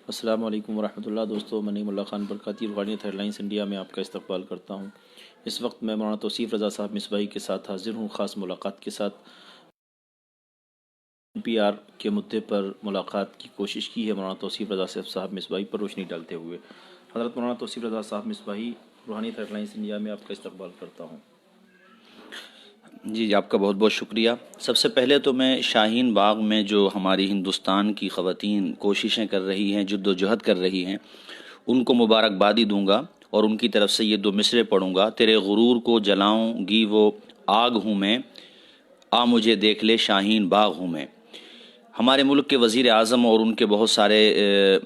السلام علیکم ورحمۃ اللہ دوستو، میں نعیم اللہ خان برکاتی افغانیت ہیڈ لائنز انڈیا میں آپ کا استقبال کرتا ہوں۔ اس وقت میں مولانا توصیف رضا صاحب مصباحی کے ساتھ حاضر ہوں، خاص ملاقات کے ساتھ۔ NPR کے مدعے پر ملاقات کی کوشش کی ہے مولانا توصیف رضا صاحب مصباحی پر روشنی ڈالتے ہوئے۔ حضرت مولانا توصیف رضا صاحب مصباحی، روحانیت ہیڈ لائنز انڈیا میں آپ کا استقبال کرتا ہوں۔ جی آپ کا بہت بہت شکریہ۔ سب سے پہلے تو میں شاہین باغ میں جو ہماری ہندوستان کی خواتین کوششیں کر رہی ہیں، جد و جہد کر رہی ہیں، ان کو مبارکبادی دوں گا اور ان کی طرف سے یہ 2 مصرعے پڑھوں گا۔ تیرے غرور کو جلاؤں گی وہ آگ ہوں میں، آ مجھے دیکھ لے شاہین باغ ہوں میں۔ ہمارے ملک کے وزیر اعظم اور ان کے بہت سارے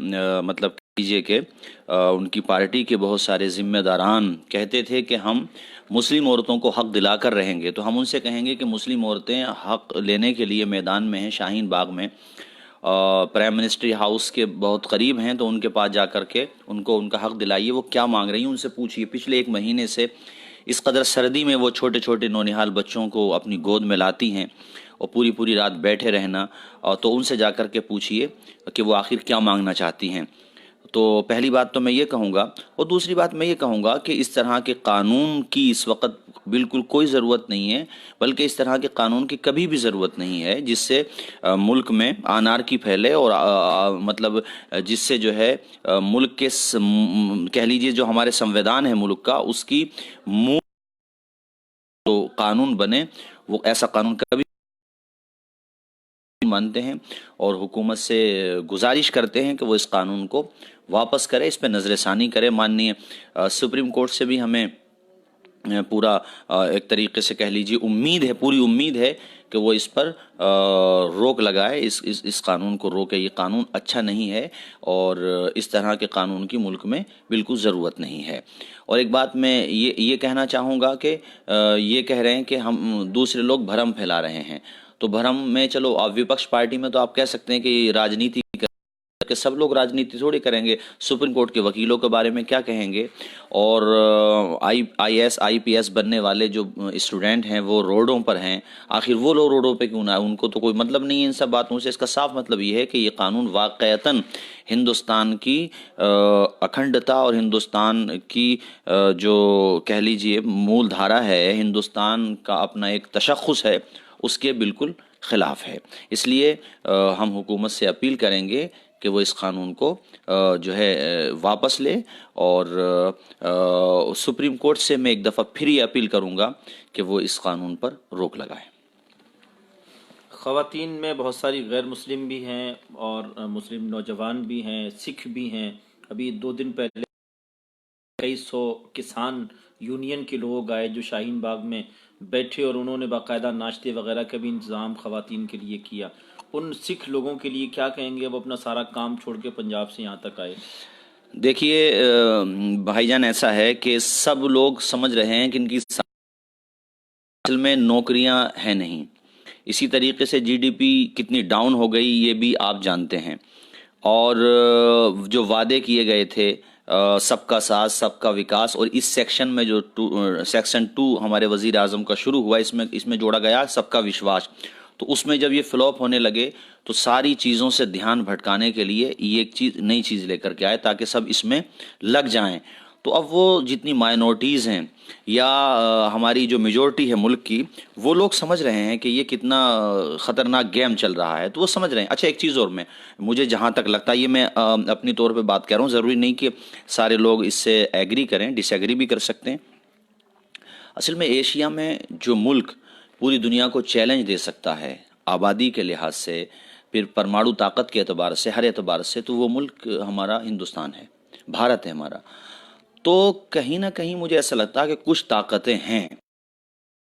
مطلب کیجئے کہ ان کی پارٹی کے بہت سارے ذمہ داران کہتے تھے کہ ہم مسلم عورتوں کو حق دلا کر رہیں گے، تو ہم ان سے کہیں گے کہ مسلم عورتیں حق لینے کے لیے میدان میں ہیں، شاہین باغ میں، پرائم منسٹری ہاؤس کے بہت قریب ہیں، تو ان کے پاس جا کر کے ان کو ان کا حق دلائیے۔ وہ کیا مانگ رہی ہیں ان سے پوچھیے۔ پچھلے 1 مہینے سے اس قدر سردی میں وہ چھوٹے چھوٹے نونہال بچوں کو اپنی گود میں لاتی ہیں اور پوری رات بیٹھے رہنا، تو ان سے جا کر کے پوچھیے کہ وہ آخر کیا مانگنا چاہتی ہیں۔ تو پہلی بات تو میں یہ کہوں گا، اور دوسری بات میں یہ کہوں گا کہ اس طرح کے قانون کی اس وقت بالکل کوئی ضرورت نہیں ہے، بلکہ اس طرح کے قانون کی کبھی بھی ضرورت نہیں ہے جس سے ملک میں انارکی پھیلے، اور مطلب جس سے جو ہے ملک کے کہہ لیجیے جو ہمارے سنویدھان ہے ملک کا، اس کی تو قانون بنے۔ وہ ایسا قانون کبھی مانتے ہیں اور حکومت سے گزارش کرتے ہیں کہ وہ اس قانون کو واپس کرے، اس پہ نظر ثانی کرے۔ ماننی سپریم کورٹ سے بھی ہمیں پورا ایک طریقے سے کہہ لیجیے امید ہے، پوری امید ہے کہ وہ اس پر روک لگائے، اس قانون کو روکے۔ یہ قانون اچھا نہیں ہے اور اس طرح کے قانون کی ملک میں بالکل ضرورت نہیں ہے۔ اور ایک بات میں یہ کہنا چاہوں گا کہ یہ کہہ رہے ہیں کہ ہم دوسرے لوگ بھرم پھیلا رہے ہیں، تو بھرم میں چلو آپ وپکش پارٹی میں تو آپ کہہ سکتے ہیں کہ راجنیتی کہ سب لوگ راجنیتی تھوڑی کریں گے، سپریم کورٹ کے وکیلوں کے بارے میں کیا کہیں گے، اور IAS IPS بننے والے جو اسٹوڈنٹ ہیں وہ روڈوں پر ہیں، آخر وہ لوگ روڈوں پہ کیوں نہ، ان کو تو کوئی مطلب نہیں ہے ان سب باتوں سے۔ اس کا صاف مطلب یہ ہے کہ یہ قانون واقعتاً ہندوستان کی اکھنڈتا اور ہندوستان کی جو کہہ لیجئے مول دھارا ہے، ہندوستان کا اپنا ایک تشخص ہے، اس کے بالکل خلاف ہے۔ اس لیے ہم حکومت سے اپیل کریں گے کہ وہ اس قانون کو جو ہے واپس لے، اور سپریم کورٹ سے میں ایک دفعہ پھر یہ اپیل کروں گا کہ وہ اس قانون پر روک لگائے۔ خواتین میں بہت ساری غیر مسلم بھی ہیں اور مسلم نوجوان بھی ہیں، سکھ بھی ہیں۔ ابھی 2 دن پہلے کئی 100 کسان یونین کے لوگ آئے جو شاہین باغ میں بیٹھے، اور انہوں نے باقاعدہ ناشتے وغیرہ کا بھی انتظام خواتین کے لیے کیا۔ ان سکھ لوگوں کے لیے کیا کہیں گے؟ وہ اپنا سارا کام چھوڑ کے پنجاب سے یہاں تک آئے۔ دیکھیے بھائی جان، ایسا ہے کہ سب لوگ سمجھ رہے ہیں کہ ان کی اصل میں نوکریاں ہیں نہیں، اسی طریقے سے GDP کتنی ڈاؤن ہو گئی یہ بھی آپ جانتے ہیں، اور جو وعدے کیے گئے تھے سب کا ساتھ سب کا وکاس، اور اس سیکشن میں جو سیکشن 2 ہمارے وزیر اعظم کا شروع ہوا، اس میں جوڑا گیا سب کا وشواس، تو اس میں جب یہ فلوپ ہونے لگے تو ساری چیزوں سے دھیان بھٹکانے کے لیے یہ ایک نئی چیز لے کر کے آئے تاکہ سب اس میں لگ جائیں۔ تو اب وہ جتنی مائنورٹیز ہیں یا ہماری جو میجورٹی ہے ملک کی، وہ لوگ سمجھ رہے ہیں کہ یہ کتنا خطرناک گیم چل رہا ہے، تو وہ سمجھ رہے ہیں۔ اچھا ایک چیز اور مجھے جہاں تک لگتا ہے، یہ میں اپنی طور پہ بات کر رہا ہوں، ضروری نہیں کہ سارے لوگ اس سے ایگری کریں، ڈس ایگری بھی کر سکتے ہیں۔ اصل میں ایشیا میں جو ملک پوری دنیا کو چیلنج دے سکتا ہے آبادی کے لحاظ سے، پھر پرماڑو طاقت کے اعتبار سے، ہر اعتبار سے، تو وہ ملک ہمارا ہندوستان ہے، بھارت ہے ہمارا۔ تو کہیں نہ کہیں مجھے ایسا لگتا ہے کہ کچھ طاقتیں ہیں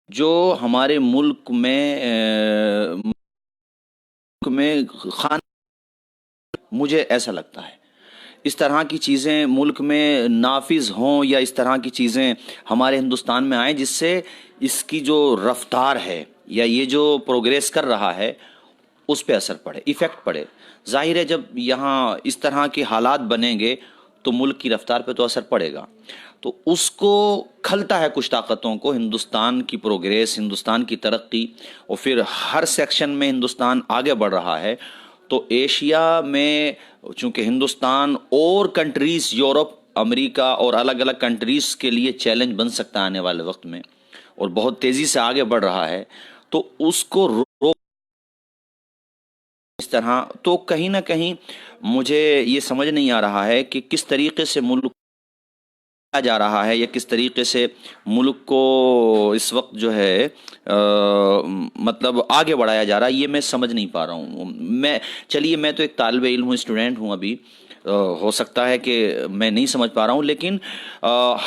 جو ہمارے ملک میں خان، مجھے ایسا لگتا ہے اس طرح کی چیزیں ملک میں نافذ ہوں، یا اس طرح کی چیزیں ہمارے ہندوستان میں آئیں جس سے اس کی جو رفتار ہے یا یہ جو پروگریس کر رہا ہے اس پہ اثر پڑے، ایفیکٹ پڑے۔ ظاہر ہے جب یہاں اس طرح کے حالات بنیں گے تو ملک کی رفتار پہ تو اثر پڑے گا، تو اس کو کھلتا ہے کچھ طاقتوں کو، ہندوستان کی پروگریس، ہندوستان کی ترقی، اور پھر ہر سیکشن میں ہندوستان آگے بڑھ رہا ہے، تو ایشیا میں چونکہ ہندوستان اور کنٹریز یورپ امریکہ اور الگ الگ کنٹریز کے لیے چیلنج بن سکتا ہے آنے والے وقت میں، اور بہت تیزی سے آگے بڑھ رہا ہے، تو اس کو اس طرح تو کہیں نہ کہیں مجھے یہ سمجھ نہیں آ رہا ہے کہ کس طریقے سے ملک جا رہا ہے یا کس طریقے سے ملک کو اس وقت جو ہے مطلب آگے بڑھایا جا رہا ہے، یہ میں سمجھ نہیں پا رہا ہوں۔ چلیے میں تو ایک طالب علم ہوں، اسٹوڈنٹ ہوں ابھی، ہو سکتا ہے کہ میں نہیں سمجھ پا رہا ہوں، لیکن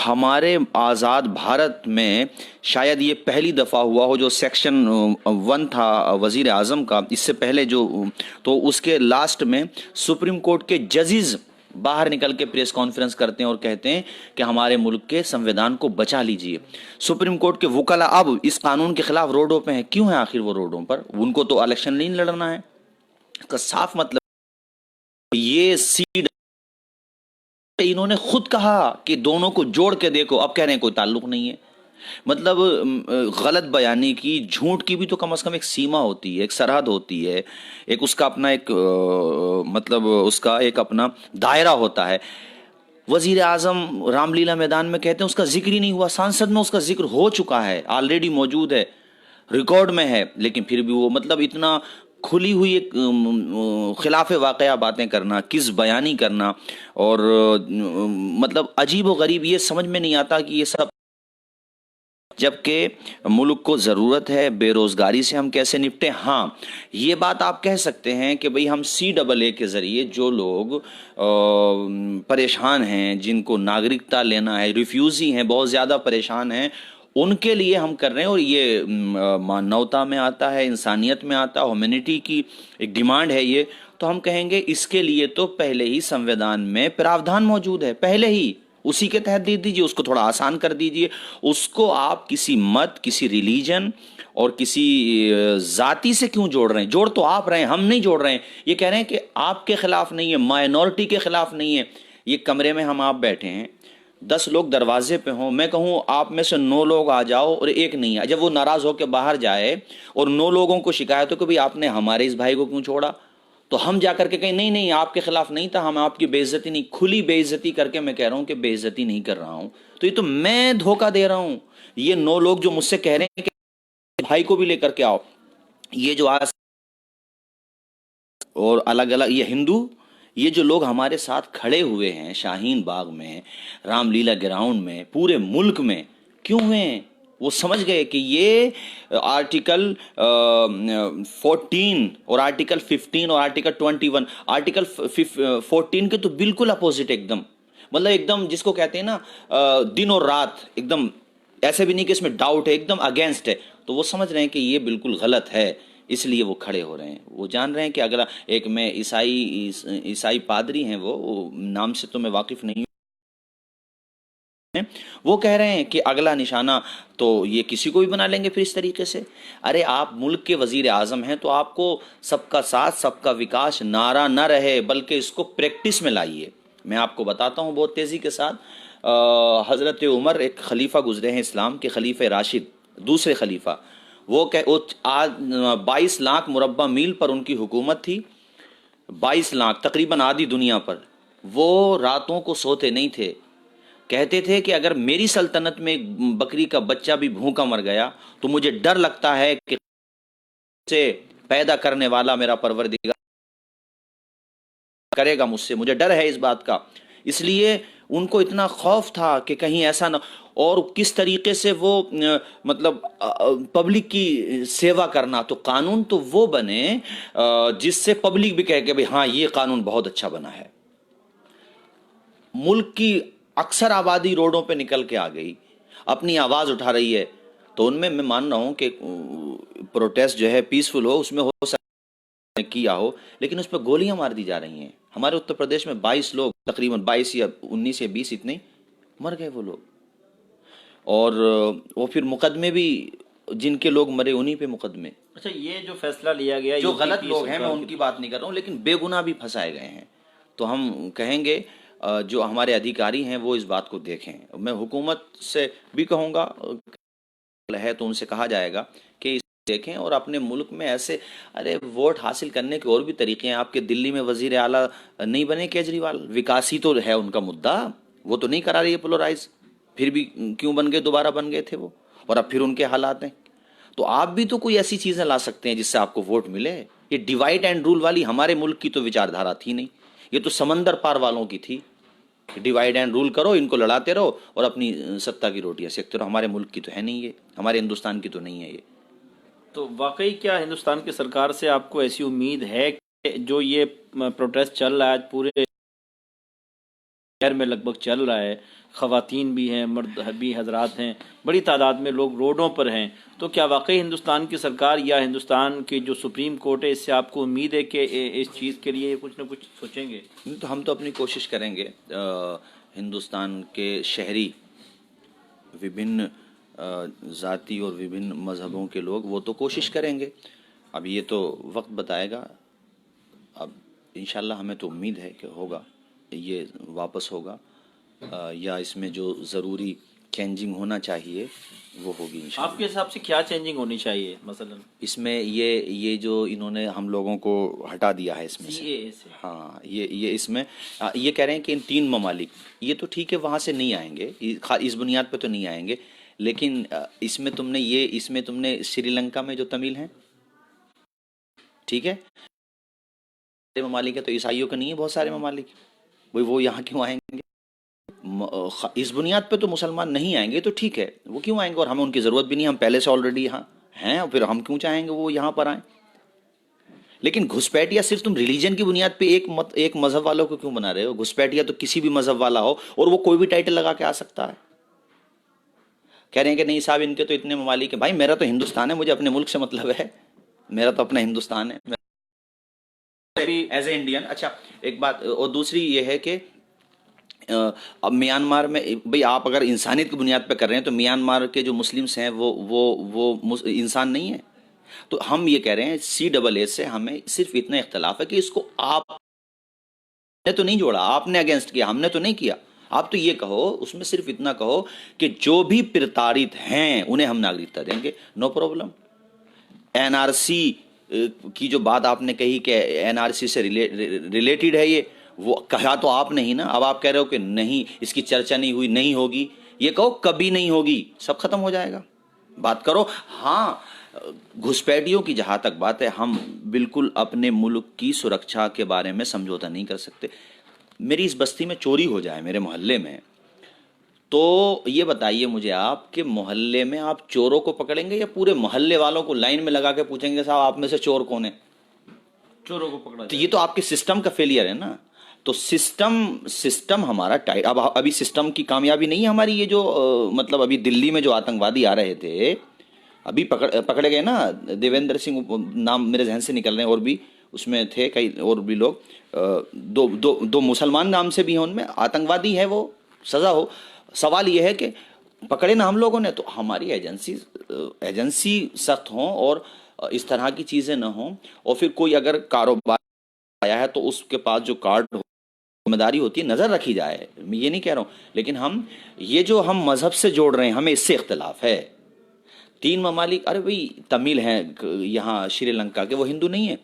ہمارے آزاد بھارت میں شاید یہ پہلی دفعہ ہوا ہو جو سیکشن 1 تھا وزیر اعظم کا، اس سے پہلے جو تو اس کے لاسٹ میں سپریم کورٹ کے ججز باہر نکل کے پریس کانفرنس کرتے ہیں اور کہتے ہیں کہ ہمارے ملک کے سنویدھان کو بچا لیجئے۔ سپریم کورٹ کے وکلا اب اس قانون کے خلاف روڈوں پہ ہیں، کیوں ہیں آخر وہ روڈوں پر؟ ان کو تو الیکشن نہیں لڑنا ہے، اس کا صاف مطلب یہ سیٹ انہوں نے خود کہا کہ دونوں کو جوڑ کے دیکھو، اب کہہ رہے ہیں کوئی تعلق نہیں ہے۔ مطلب غلط بیانی کی، جھوٹ کی بھی تو کم از کم ایک سیما ہوتی ہے، ایک سرحد ہوتی ہے، ایک اس کا اپنا ایک مطلب اس کا ایک اپنا دائرہ ہوتا ہے۔ وزیر اعظم رام لیلا میدان میں کہتے ہیں اس کا ذکر ہی نہیں ہوا، سانسد میں اس کا ذکر ہو چکا ہے، آلریڈی موجود ہے، ریکارڈ میں ہے، لیکن پھر بھی وہ مطلب اتنا کھلی ہوئی ایک خلاف واقعہ باتیں کرنا، کس بیانی کرنا، اور مطلب عجیب و غریب، یہ سمجھ میں نہیں آتا کہ یہ سب، جبکہ ملک کو ضرورت ہے بے روزگاری سے ہم کیسے نپٹیں۔ ہاں یہ بات آپ کہہ سکتے ہیں کہ بھئی ہم CAA کے ذریعے جو لوگ پریشان ہیں، جن کو ناگرکتا لینا ہے، ریفیوزی ہیں، بہت زیادہ پریشان ہیں، ان کے لیے ہم کر رہے ہیں، اور یہ مانوتا میں آتا ہے، انسانیت میں آتا ہے، ہیومینٹی کی ایک ڈیمانڈ ہے یہ، تو ہم کہیں گے اس کے لیے تو پہلے ہی سنویدھان میں پراودھان موجود ہے، پہلے ہی اسی کے تحت دے دیجئے، اس کو تھوڑا آسان کر دیجئے، اس کو آپ کسی مت، کسی ریلیجن اور کسی ذاتی سے کیوں جوڑ رہے ہیں؟ جوڑ تو آپ رہے ہیں، ہم نہیں جوڑ رہے ہیں۔ یہ کہہ رہے ہیں کہ آپ کے خلاف نہیں ہے، مائنورٹی کے خلاف نہیں ہے۔ یہ کمرے میں ہم آپ بیٹھے ہیں، 10 لوگ دروازے پہ ہوں، میں کہوں آپ میں سے 9 لوگ آ جاؤ اور ایک نہیں آ، جب وہ ناراض ہو کے باہر جائے اور 9 لوگوں کو شکایت ہو کہ بھئی آپ نے ہمارے اس بھائی کو کیوں چھوڑا، تو ہم جا کر کے کہیں نہیں نہیں آپ کے خلاف نہیں تھا، ہم آپ کی بے عزتی نہیں، کھلی بے عزتی کر کے میں کہہ رہا ہوں کہ بے عزتی نہیں کر رہا ہوں، تو یہ تو میں دھوکہ دے رہا ہوں۔ یہ 9 لوگ جو مجھ سے کہہ رہے ہیں کہ بھائی کو بھی لے کر کے آؤ، یہ جو آج اور الگ الگ یہ ہندو، یہ جو لوگ ہمارے ساتھ کھڑے ہوئے ہیں شاہین باغ میں، رام لیلا گراؤنڈ میں، پورے ملک میں، کیوں ہوئے ہیں؟ وہ سمجھ گئے کہ یہ آرٹیکل 14 اور آرٹیکل 15 اور آرٹیکل 21، آرٹیکل 14 کے تو بالکل اپوزٹ، ایک دم مطلب ایک دم جس کو کہتے ہیں نا دن اور رات، ایک دم ایسے بھی نہیں کہ اس میں ڈاؤٹ ہے، ایک دم اگینسٹ ہے، تو وہ سمجھ رہے ہیں کہ یہ بالکل غلط ہے، اس لیے وہ کھڑے ہو رہے ہیں۔ وہ جان رہے ہیں کہ اگلا ایک میں عیسائی پادری ہیں، وہ نام سے تو میں واقف نہیں ہوں، وہ کہہ رہے ہیں کہ اگلا نشانہ تو یہ کسی کو بھی بنا لیں گے پھر اس طریقے سے۔ ارے آپ ملک کے وزیر اعظم ہیں تو آپ کو سب کا ساتھ سب کا وکاس نعرہ نہ رہے بلکہ اس کو پریکٹس میں لائیے۔ میں آپ کو بتاتا ہوں بہت تیزی کے ساتھ، حضرت عمر ایک خلیفہ گزرے ہیں اسلام کے، خلیفہ راشد، دوسرے خلیفہ، وہ 22 لاکھ مربع میل پر ان کی حکومت تھی، 22 لاکھ تقریباً آدھی دنیا پر، وہ راتوں کو سوتے نہیں تھے، کہتے تھے کہ اگر میری سلطنت میں بکری کا بچہ بھی بھوکا مر گیا تو مجھے ڈر لگتا ہے کہ سے پیدا کرنے والا میرا پروردگار کرے گا مجھ سے، مجھے ڈر ہے اس بات کا، اس لیے ان کو اتنا خوف تھا کہ کہیں ایسا نہ، اور کس طریقے سے وہ مطلب پبلک کی سیوا کرنا، تو قانون تو وہ بنے جس سے پبلک بھی کہے کہ بھئی ہاں یہ قانون بہت اچھا بنا ہے۔ ملک کی اکثر آبادی روڈوں پہ نکل کے آ گئی، اپنی آواز اٹھا رہی ہے، تو ان میں مان رہا ہوں کہ پروٹیسٹ جو ہے پیسفل ہو، اس میں ہو سکتا کیا ہو، لیکن اس پہ گولیاں مار دی جا رہی ہیں۔ ہمارے اتر پردیش میں 22 لوگ، تقریباً 22 یا 19 یا 20 اتنے مر گئے وہ لوگ، اور وہ پھر مقدمے بھی جن کے لوگ مرے انہی پہ مقدمے۔ اچھا یہ جو فیصلہ لیا گیا، جو غلط لوگ ہیں میں ان کی بات نہیں کر رہا ہوں، لیکن بے گناہ بھی پھنسائے گئے ہیں، تو ہم کہیں گے جو ہمارے ادھیکاری ہیں وہ اس بات کو دیکھیں۔ میں حکومت سے بھی کہوں گا ہے تو ان سے کہا جائے گا کہ دیکھیں اور اپنے ملک میں ایسے ارے ووٹ حاصل کرنے کے اور بھی طریقے ہیں. آپ کے دلی میں وزیر اعلیٰ نہیں بنے کیجریوال, وکاسی تو ہے ان کا مدعا, وہ تو نہیں کرا رہی ہے پولرائز, پھر بھی کیوں بن گئے, دوبارہ بن گئے تھے وہ, اور اب پھر ان کے حالات ہیں. تو آپ بھی تو کوئی ایسی چیزیں لا سکتے ہیں جس سے آپ کو ووٹ ملے. یہ ڈیوائڈ اینڈ رول والی ہمارے ملک کی تو وچار دھارا تھی نہیں, یہ تو سمندر پار والوں کی تھی. ڈیوائڈ اینڈ رول کرو, ان کو لڑاتے رہو اور اپنی ستا کی روٹیاں سیکتے رہو. ہمارے ملک کی تو ہے نہیں یہ, ہمارے ہندوستان کی تو نہیں ہے یہ. تو واقعی کیا ہندوستان کی سرکار سے آپ کو ایسی امید ہے کہ جو یہ پروٹیسٹ چل رہا ہے آج پورے شہر میں لگ بھگ چل رہا ہے, خواتین بھی ہیں, مرد بھی حضرات ہیں, بڑی تعداد میں لوگ روڈوں پر ہیں, تو کیا واقعی ہندوستان کی سرکار یا ہندوستان کی جو سپریم کورٹ ہے اس سے آپ کو امید ہے کہ اس چیز کے لیے کچھ نہ کچھ سوچیں گے؟ تو ہم تو اپنی کوشش کریں گے. ہندوستان کے شہری وبھن ذاتی اور وبھن مذہبوں کے لوگ وہ تو کوشش کریں گے. اب یہ تو وقت بتائے گا. اب انشاءاللہ ہمیں تو امید ہے کہ ہوگا, یہ واپس ہوگا, یا اس میں جو ضروری چینجنگ ہونا چاہیے وہ ہوگی انشاءاللہ. آپ کے حساب سے کیا چینجنگ ہونی چاہیے مثلا اس میں یہ جو انہوں نے ہم لوگوں کو ہٹا دیا ہے اس میں سے, CAA سے؟ ہاں یہ اس میں یہ کہہ رہے ہیں کہ ان 3 ممالک, یہ تو ٹھیک ہے وہاں سے نہیں آئیں گے, اس بنیاد پہ تو نہیں آئیں گے, لیکن اس میں تم نے سری لنکا میں جو تمل ہیں, ٹھیک ہے, ممالک ہے, تو عیسائیوں کا نہیں ہے بہت سارے ممالک, وہ یہاں کیوں آئیں گے؟ اس بنیاد پہ تو مسلمان نہیں آئیں گے, تو ٹھیک ہے وہ کیوں آئیں گے, اور ہمیں ان کی ضرورت بھی نہیں, ہم پہلے سے آلریڈی یہاں ہیں, اور پھر ہم کیوں چاہیں گے وہ یہاں پر آئیں. لیکن گھسپیٹیا صرف تم ریلیجن کی بنیاد پہ ایک مذہب والوں کو کیوں بنا رہے ہو؟ گھسپیٹیا تو کسی بھی مذہب والا ہو اور وہ کوئی بھی ٹائٹل لگا کے آ سکتا ہے. کہہ رہے ہیں کہ نہیں صاحب ان کے تو اتنے ممالک ہیں. بھائی میرا تو ہندوستان ہے, مجھے اپنے ملک سے مطلب ہے, میرا تو اپنا ہندوستان ہے ایز اے انڈین. اچھا ایک بات اور دوسری یہ ہے کہ اب میانمار میں بھئی آپ اگر انسانیت کی بنیاد پہ کر رہے ہیں تو میانمار کے جو مسلمس ہیں وہ انسان نہیں ہیں. تو ہم یہ کہہ رہے ہیں CAA سے ہمیں صرف اتنا اختلاف ہے کہ اس کو آپ نے تو نہیں جوڑا, آپ نے اگینسٹ کیا, ہم نے تو نہیں کیا. آپ تو یہ کہو, اس میں صرف اتنا کہو کہ جو بھی پرتارت ہیں انہیں ہم ناگرکتا دیں گے, نو پرابلم. NRC کی جو بات آپ نے کہی کہ NRC سے ریلیٹڈ ہے یہ, وہ کہا تو آپ نہیں نا. اب آپ کہہ رہے ہو کہ نہیں اس کی چرچا نہیں ہوئی, نہیں ہوگی. یہ کہو کبھی نہیں ہوگی, سب ختم ہو جائے گا. بات کرو. ہاں گھسپیٹیوں کی جہاں تک بات ہے, ہم بالکل اپنے ملک کی سرکشا کے بارے میں سمجھوتہ نہیں کر سکتے. میری اس بستی میں چوری ہو جائے, میرے محلے میں, تو یہ بتائیے مجھے آپ کہ محلے میں آپ چوروں کو پکڑیں گے یا پورے محلے والوں کو لائن میں لگا کے پوچھیں گے صاحب آپ میں سے چور کون ہے؟ چوروں کو پکڑا تو یہ تو آپ کے سسٹم کا فیلئر ہے نا. تو سسٹم ہمارا ٹائٹ. اب ابھی سسٹم کی کامیابی نہیں ہے ہماری. یہ جو مطلب ابھی دلی میں جو آتنکوادی آ رہے تھے, ابھی پکڑے گئے نا, دیویندر سنگھ نام میرے ذہن سے نکل رہے ہیں, اور بھی اس میں تھے کئی اور بھی لوگ, دو مسلمان نام سے بھی ہیں ان میں, آتنکوادی ہے وہ, سزا ہو. سوال یہ ہے کہ پکڑے نا ہم لوگوں نے, تو ہماری ایجنسی سخت ہوں اور اس طرح کی چیزیں نہ ہوں. اور پھر کوئی اگر کاروبار آیا ہے تو اس کے پاس جو کارڈ ذمہ داری ہوتی ہے نظر رکھی جائے, میں یہ نہیں کہہ رہا ہوں. لیکن یہ جو ہم مذہب سے جوڑ رہے ہیں, ہمیں اس سے اختلاف ہے. 3 ممالک, ارے بھائی تمل ہیں یہاں شری لنکا کے, وہ ہندو نہیں ہیں,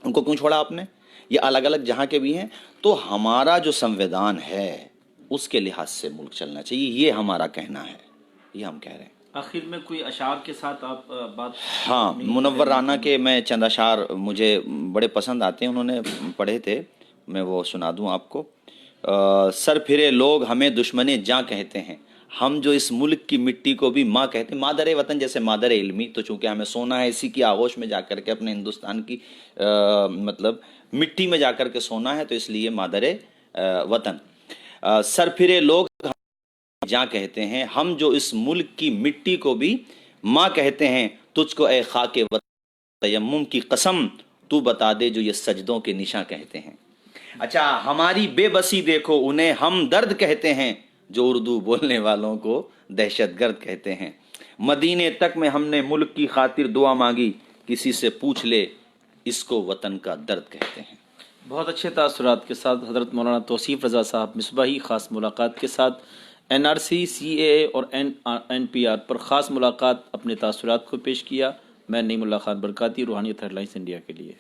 ان کو کیوں چھوڑا آپ نے؟ یہ الگ الگ جہاں کے بھی ہیں. تو ہمارا جو سنویدھان ہے اس کے لحاظ سے ملک چلنا چاہیے, یہ ہمارا کہنا ہے, یہ ہم کہہ رہے ہیں. آخر میں کوئی اشعار کے ساتھ آپ بات؟ ہاں منور رانا کے میں چند اشعار مجھے بڑے پسند آتے ہیں, انہوں نے پڑھے تھے, میں وہ سنا دوں آپ کو. سر پھرے لوگ ہمیں دشمن جاں کہتے ہیں, ہم جو اس ملک کی مٹی کو بھی ماں کہتے ہیں. مادر وطن جیسے مادر علمی, تو چونکہ ہمیں سونا ہے اسی کی آغوش میں جا کر کے, اپنے ہندوستان کی مطلب مٹی میں جا کر کے سونا ہے, تو اس لیے مادر وطن. سر پھرے لوگ جاں کہتے ہیں, ہم جو اس ملک کی مٹی کو بھی ماں کہتے ہیں. تجھ کو اے خاک وطن تیمم کی قسم, تو بتا دے جو یہ سجدوں کے نشاں کہتے ہیں. اچھا ہماری بے بسی دیکھو, انہیں ہم درد کہتے ہیں, جو اردو بولنے والوں کو دہشت گرد کہتے ہیں. مدینے تک میں ہم نے ملک کی خاطر دعا مانگی, کسی سے پوچھ لے اس کو وطن کا درد کہتے ہیں. بہت اچھے تاثرات کے ساتھ حضرت مولانا توصیف رضا صاحب مصباحی خاص ملاقات کے ساتھ NRC CAA اور NPR پر خاص ملاقات اپنے تاثرات کو پیش کیا. میں نعیم اللہ خان برکاتی، روحانیت ہیڈ لائنز انڈیا کے لیے۔